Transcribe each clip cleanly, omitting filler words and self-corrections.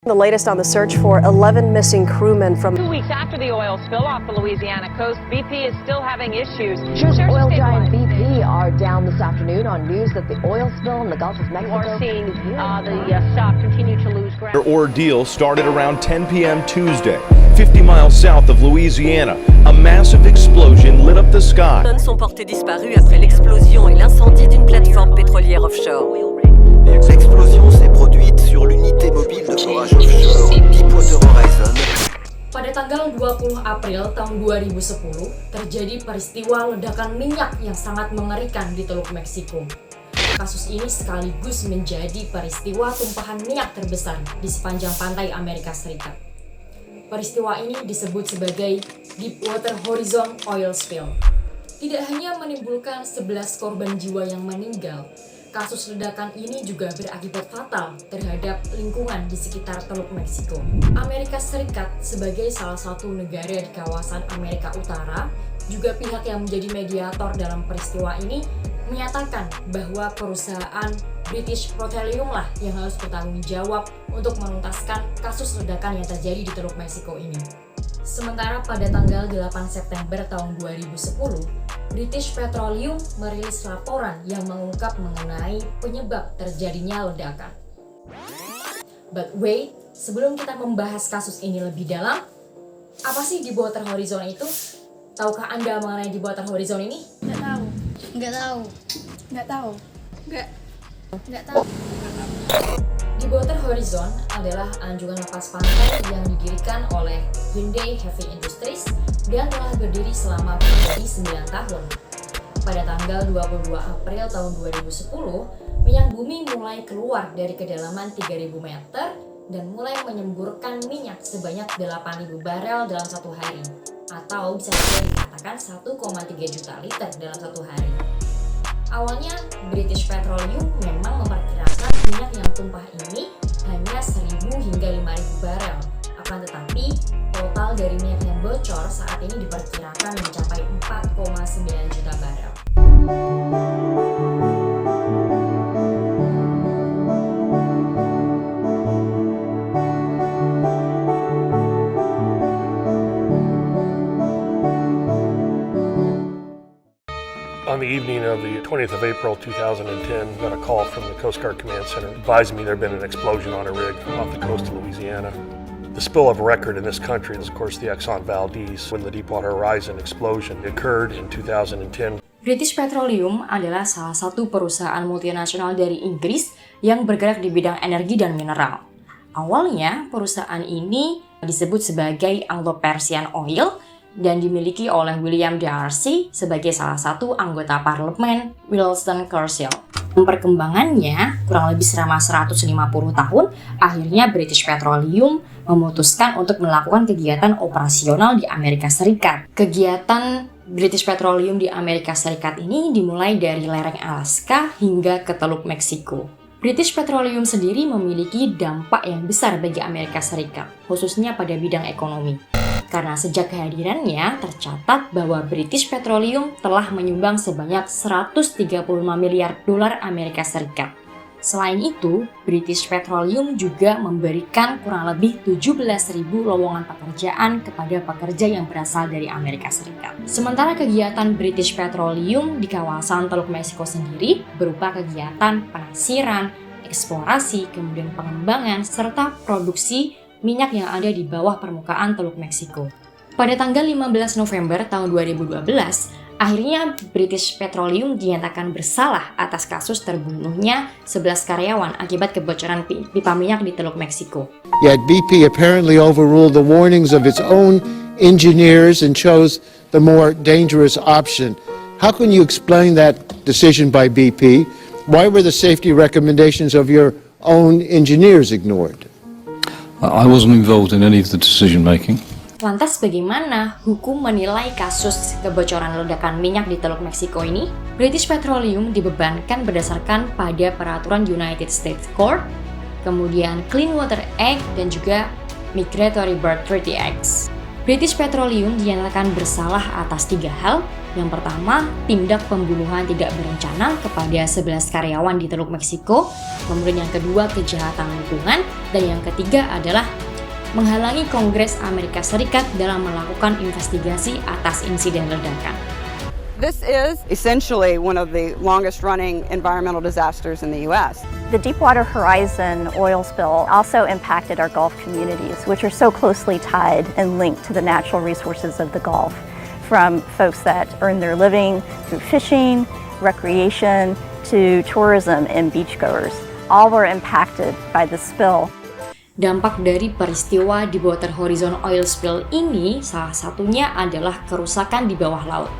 The latest on the search for 11 missing crewmen from 2 weeks after the oil spill off the Louisiana coast, BP is still having issues. Oil giant BP are down this afternoon on news that the oil spill in the Gulf of Mexico. You are seeing the stock continue to lose ground. Their ordeal started around 10 p.m. Tuesday, 50 miles south of Louisiana. A massive explosion lit up the sky. Personnes sont portées disparues après l'explosion et l'incendie d'une plateforme pétrolière offshore. L'explosion s'est produite sur l'unité mobile de forage offshore Deepwater Horizon. Pada tanggal 20 April tahun 2010, terjadi peristiwa ledakan minyak yang sangat mengerikan di Teluk Meksiko. Kasus ini sekaligus menjadi peristiwa tumpahan minyak terbesar di sepanjang pantai Amerika Serikat. Peristiwa ini disebut sebagai Deepwater Horizon Oil Spill. Tidak hanya menimbulkan 11 korban jiwa yang meninggal, kasus ledakan ini juga berakibat fatal terhadap lingkungan di sekitar Teluk Meksiko. Amerika Serikat sebagai salah satu negara di kawasan Amerika Utara, juga pihak yang menjadi mediator dalam peristiwa ini, menyatakan bahwa perusahaan British Petroleum lah yang harus bertanggung jawab untuk menuntaskan kasus ledakan yang terjadi di Teluk Meksiko ini. Sementara pada tanggal 8 September tahun 2010, British Petroleum merilis laporan yang mengungkap mengenai penyebab terjadinya ledakan. But wait, sebelum kita membahas kasus ini lebih dalam, apa sih Deepwater Horizon itu? Tahukah Anda mengenai Deepwater Horizon ini? Nggak tahu. Deepwater Horizon adalah anjungan lepas pantai yang didirikan oleh Hyundai Heavy Industries dan telah berdiri selama kurang lebih 9 tahun. Pada tanggal 22 April tahun 2010, minyak bumi mulai keluar dari kedalaman 3.000 meter dan mulai menyemburkan minyak sebanyak 8.000 barel dalam satu hari, atau bisa juga dikatakan 1,3 juta liter dalam satu hari. Awalnya, British Petroleum memang memperkirakan minyak yang tumpah ini hanya 1.000 hingga 5.000 barel. Akan tetapi, total dari minyak yang bocor saat ini diperkirakan mencapai 4,9 juta barel. On the evening of the 20th of April 2010, got a call from the Coast Guard Command Center advising me there had been an explosion on a rig off the coast of Louisiana. The spill of record in this country is, of course, the Exxon Valdez, when the Deepwater Horizon explosion occurred in 2010. British Petroleum adalah salah satu perusahaan multinasional dari Inggris yang bergerak di bidang energi dan mineral. Awalnya, perusahaan ini disebut sebagai Anglo-Persian Oil dan dimiliki oleh William Darcy sebagai salah satu anggota parlemen Winston Churchill. Perkembangannya kurang lebih selama 150 tahun, akhirnya British Petroleum memutuskan untuk melakukan kegiatan operasional di Amerika Serikat. Kegiatan British Petroleum di Amerika Serikat ini dimulai dari lereng Alaska hingga ke Teluk Meksiko. British Petroleum sendiri memiliki dampak yang besar bagi Amerika Serikat, khususnya pada bidang ekonomi. Karena sejak kehadirannya tercatat bahwa British Petroleum telah menyumbang sebanyak 135 miliar dolar Amerika Serikat. Selain itu, British Petroleum juga memberikan kurang lebih 17.000 lowongan pekerjaan kepada pekerja yang berasal dari Amerika Serikat. Sementara kegiatan British Petroleum di kawasan Teluk Meksiko sendiri berupa kegiatan penasiran, eksplorasi, kemudian pengembangan, serta produksi minyak yang ada di bawah permukaan Teluk Meksiko. Pada tanggal 15 November tahun 2012, akhirnya British Petroleum dinyatakan bersalah atas kasus terbunuhnya 11 karyawan akibat kebocoran pipa minyak di Teluk Meksiko. Yet BP apparently overruled the warnings of its own engineers and chose the more dangerous option. How can you explain that decision by BP? Why were the safety recommendations of your own engineers ignored? I wasn't involved in any of the decision making. Lantas bagaimana hukum menilai kasus kebocoran ledakan minyak di Teluk Meksiko ini? British Petroleum dibebankan berdasarkan pada peraturan United States Court, kemudian Clean Water Act, dan juga Migratory Bird Treaty Act. British Petroleum dinyatakan bersalah atas 3 hal. Yang pertama, tindak pembunuhan tidak berencana kepada 11 karyawan di Teluk Meksiko. Kemudian yang kedua, kejahatan lingkungan. Dan yang ketiga adalah menghalangi Kongres Amerika Serikat dalam melakukan investigasi atas insiden ledakan. This is essentially one of the longest-running environmental disasters in the U.S. The Deepwater Horizon oil spill also impacted our Gulf communities, which are so closely tied and linked to the natural resources of the Gulf, from folks that earn their living through fishing, recreation, to tourism and beachgoers. All were impacted by the spill. Dampak dari peristiwa Deepwater Horizon oil spill ini salah satunya adalah kerusakan di bawah laut.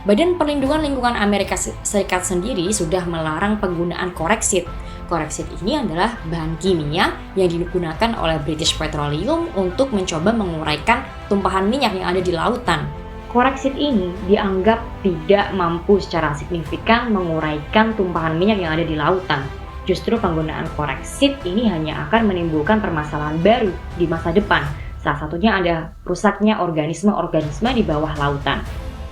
Badan Perlindungan Lingkungan Amerika Serikat sendiri sudah melarang penggunaan koreksit. Koreksit ini adalah bahan kimia yang digunakan oleh British Petroleum untuk mencoba menguraikan tumpahan minyak yang ada di lautan. Koreksit ini dianggap tidak mampu secara signifikan menguraikan tumpahan minyak yang ada di lautan. Justru penggunaan koreksit ini hanya akan menimbulkan permasalahan baru di masa depan. Salah satunya ada rusaknya organisme-organisme di bawah lautan.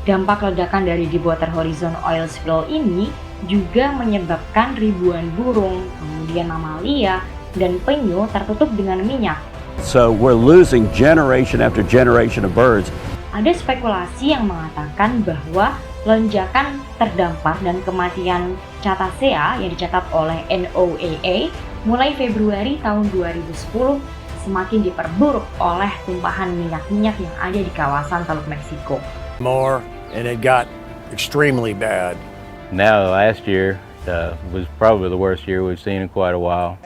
Dampak ledakan dari Deepwater Horizon oil spill ini juga menyebabkan ribuan burung, kemudian mamalia, dan penyu tertutup dengan minyak. So we're losing generation after generation of birds. Ada spekulasi yang mengatakan bahwa lonjakan terdampar dan kematian cetacea yang dicatat oleh NOAA mulai Februari tahun 2010 semakin diperburuk oleh tumpahan minyak-minyak yang ada di kawasan Teluk Meksiko. More, and it got extremely bad. Now, last year was probably the worst year we've seen in quite a while.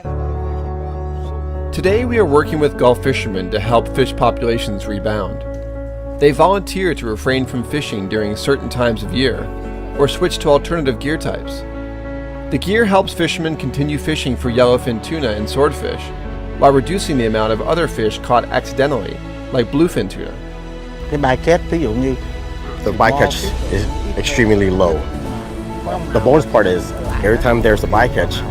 Today we are working with Gulf fishermen to help fish populations rebound. They volunteer to refrain from fishing during certain times of year, or switch to alternative gear types. The gear helps fishermen continue fishing for yellowfin tuna and swordfish, while reducing the amount of other fish caught accidentally, like bluefin tuna. The bycatch is extremely low. The bonus part is every time there's a bycatch,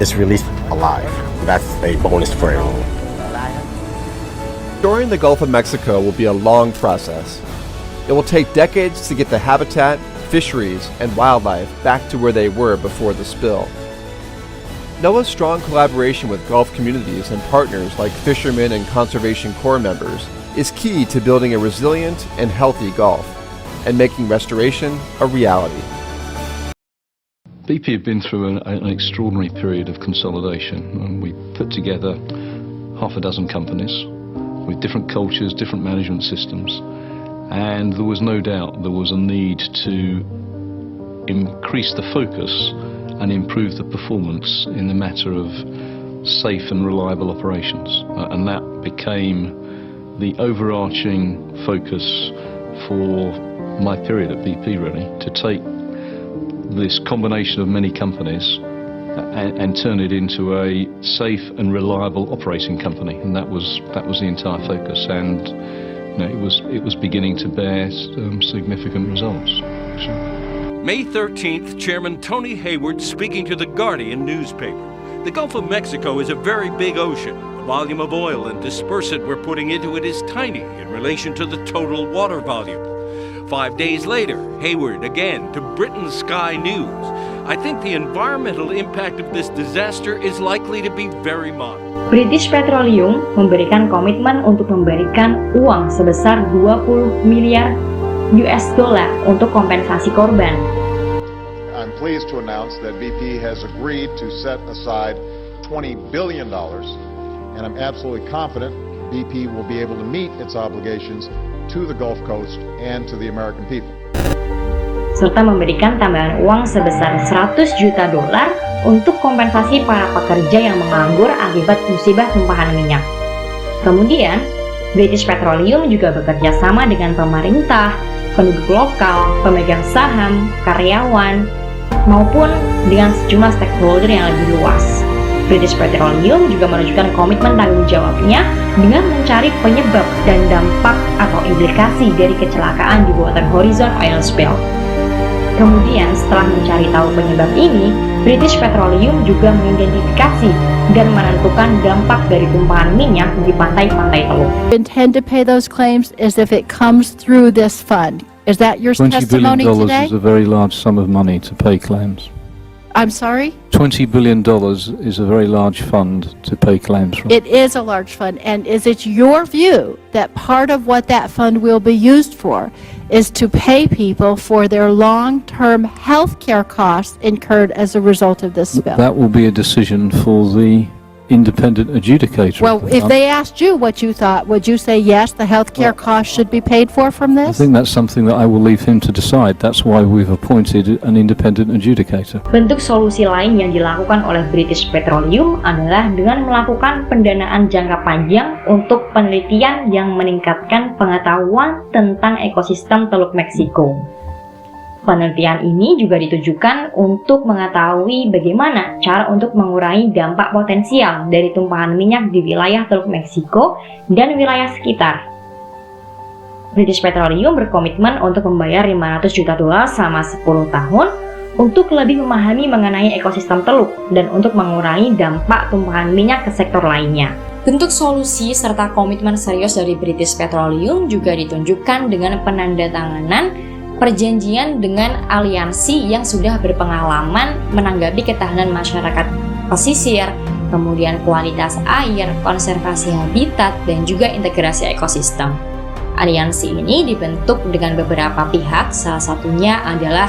it's released alive. That's a bonus for everyone. Restoring the Gulf of Mexico will be a long process. It will take decades to get the habitat, fisheries, and wildlife back to where they were before the spill. NOAA's strong collaboration with Gulf communities and partners like fishermen and Conservation Corps members is key to building a resilient and healthy Gulf and making restoration a reality. BP have been through an extraordinary period of consolidation, and we put together half a dozen companies with different cultures, different management systems, and there was no doubt there was a need to increase the focus and improve the performance in the matter of safe and reliable operations, and that became the overarching focus for my period at BP, really, to take this combination of many companies and turn it into a safe and reliable operating company, and that was the entire focus, and it was beginning to bear significant results. May 13th, Chairman Tony Hayward speaking to the Guardian newspaper. The Gulf of Mexico is a very big ocean. The volume of oil and dispersant we're putting into it is tiny in relation to the total water volume. 5 days later, Hayward again to Britain's Sky News. I think the environmental impact of this disaster is likely to be very modest. British Petroleum memberikan komitmen untuk memberikan uang sebesar 20 miliar US dollar untuk kompensasi korban. I'm pleased to announce that BP has agreed to set aside $20 billion, and I'm absolutely confident BP will be able to meet its obligations to the Gulf Coast and to the American people. Serta memberikan tambahan uang sebesar 100 juta dolar untuk kompensasi para pekerja yang menganggur akibat musibah tumpahan minyak. Kemudian, British Petroleum juga bekerja sama dengan pemerintah, penduduk lokal, pemegang saham, karyawan, maupun dengan sejumlah stakeholder yang lebih luas. British Petroleum juga menunjukkan komitmen tanggung jawabnya dengan mencari penyebab dan dampak atau implikasi dari kecelakaan Deepwater Horizon oil spill. Kemudian setelah mencari tahu penyebab ini, British Petroleum juga mengidentifikasi dan menentukan dampak dari tumpahan minyak di pantai-pantai Teluk. Intend to pay those claims as if it comes through this fund. Is that your testimony $20 billion today? is a very large sum of money to pay claims. I'm sorry? $20 billion is a very large fund to pay claims from. It is a large fund, and is it your view that part of what that fund will be used for is to pay people for their long-term health care costs incurred as a result of this spill? That will be a decision for the independent adjudicator. Well, if they asked you what you thought, would you say yes, the health care costs should be paid for from I this? think that's something that I will leave him to decide. That's why we've appointed an independent adjudicator. Bentuk solusi lain yang dilakukan oleh British Petroleum adalah dengan melakukan pendanaan jangka panjang untuk penelitian yang meningkatkan pengetahuan tentang ekosistem Teluk Meksiko. Penelitian ini juga ditujukan untuk mengetahui bagaimana cara untuk mengurangi dampak potensial dari tumpahan minyak di wilayah Teluk Meksiko dan wilayah sekitar. British Petroleum berkomitmen untuk membayar $500 juta selama 10 tahun untuk lebih memahami mengenai ekosistem teluk dan untuk mengurangi dampak tumpahan minyak ke sektor lainnya. Bentuk solusi serta komitmen serius dari British Petroleum juga ditunjukkan dengan penandatanganan perjanjian dengan aliansi yang sudah berpengalaman menanggapi ketahanan masyarakat pesisir, kemudian kualitas air, konservasi habitat, dan juga integrasi ekosistem. Aliansi ini dibentuk dengan beberapa pihak, salah satunya adalah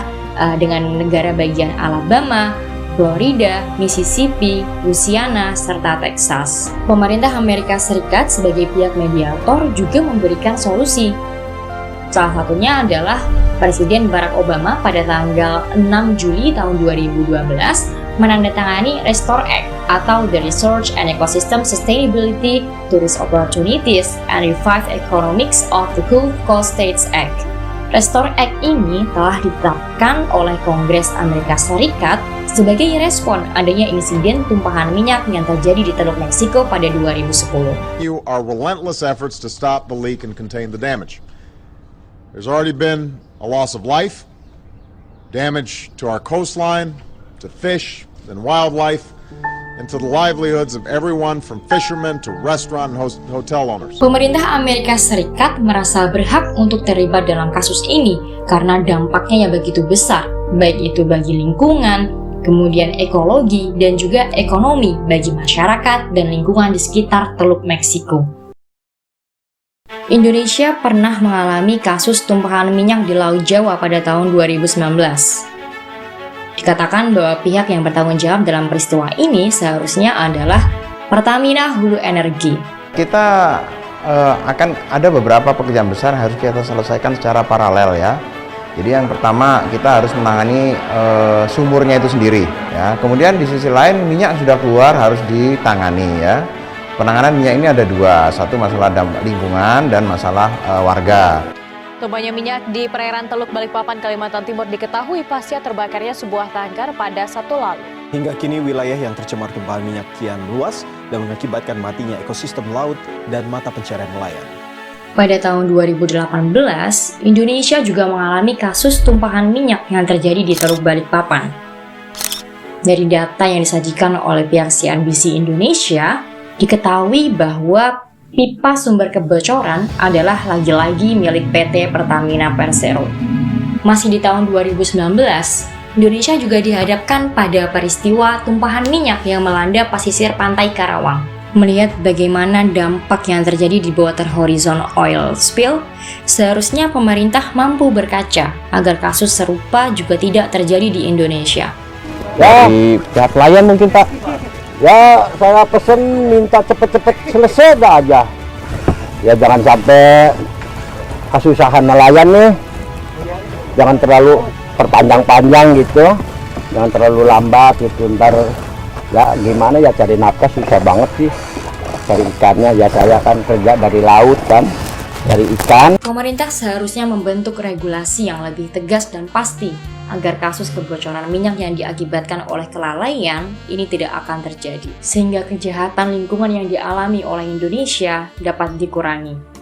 dengan negara bagian Alabama, Florida, Mississippi, Louisiana, serta Texas. Pemerintah Amerika Serikat sebagai pihak mediator juga memberikan solusi. Salah satunya adalah Presiden Barack Obama pada tanggal 6 Juli tahun 2012 menandatangani Restore Act atau The Research and Ecosystem Sustainability, Tourist Opportunities, and Revived Economics of the Gulf Coast States Act. Restore Act ini telah ditetapkan oleh Kongres Amerika Serikat sebagai respon adanya insiden tumpahan minyak yang terjadi di Teluk Meksiko pada 2010. Our relentless efforts to stop the leak and contain the damage. There's already been a loss of life, damage to our coastline, to fish and wildlife, and to the livelihoods of everyone from fishermen to restaurant and hotel owners. Pemerintah Amerika Serikat merasa berhak untuk terlibat dalam kasus ini karena dampaknya yang begitu besar, baik itu bagi lingkungan, kemudian ekologi, dan juga ekonomi bagi masyarakat dan lingkungan di sekitar Teluk Meksiko. Indonesia pernah mengalami kasus tumpahan minyak di Laut Jawa pada tahun 2019. Dikatakan bahwa pihak yang bertanggung jawab dalam peristiwa ini seharusnya adalah Pertamina Hulu Energi. Kita akan ada beberapa pekerjaan besar harus kita selesaikan secara paralel ya. Jadi yang pertama kita harus menangani sumurnya itu sendiri ya. Kemudian di sisi lain minyak sudah keluar harus ditangani ya. Penanganan minyak ini ada dua, satu masalah dampak lingkungan dan masalah warga. Tumpahnya minyak di perairan Teluk Balikpapan, Kalimantan Timur diketahui pasca terbakarnya sebuah tangkar pada Sabtu lalu. Hingga kini wilayah yang tercemar tumpahan minyak kian luas dan mengakibatkan matinya ekosistem laut dan mata pencarian nelayan. Pada tahun 2018, Indonesia juga mengalami kasus tumpahan minyak yang terjadi di Teluk Balikpapan. Dari data yang disajikan oleh pihak CNBC Indonesia, diketahui bahwa pipa sumber kebocoran adalah lagi-lagi milik PT Pertamina Persero. Masih di tahun 2019, Indonesia juga dihadapkan pada peristiwa tumpahan minyak yang melanda pesisir pantai Karawang. Melihat bagaimana dampak yang terjadi di Water Horizon oil spill, seharusnya pemerintah mampu berkaca agar kasus serupa juga tidak terjadi di Indonesia. Dari pihak nelayan mungkin Pak. Ya, saya pesen minta cepet-cepet selesai dah aja. Ya jangan sampai kesusahan nelayan nih. Jangan terlalu perpanjang-panjang gitu. Jangan terlalu lambat gitu. Ntar ya gimana ya cari nafkah susah banget sih. Cari ikannya ya saya kan kerja dari laut kan. Dari ikan. Pemerintah seharusnya membentuk regulasi yang lebih tegas dan pasti agar kasus kebocoran minyak yang diakibatkan oleh kelalaian ini tidak akan terjadi, sehingga kejahatan lingkungan yang dialami oleh Indonesia dapat dikurangi.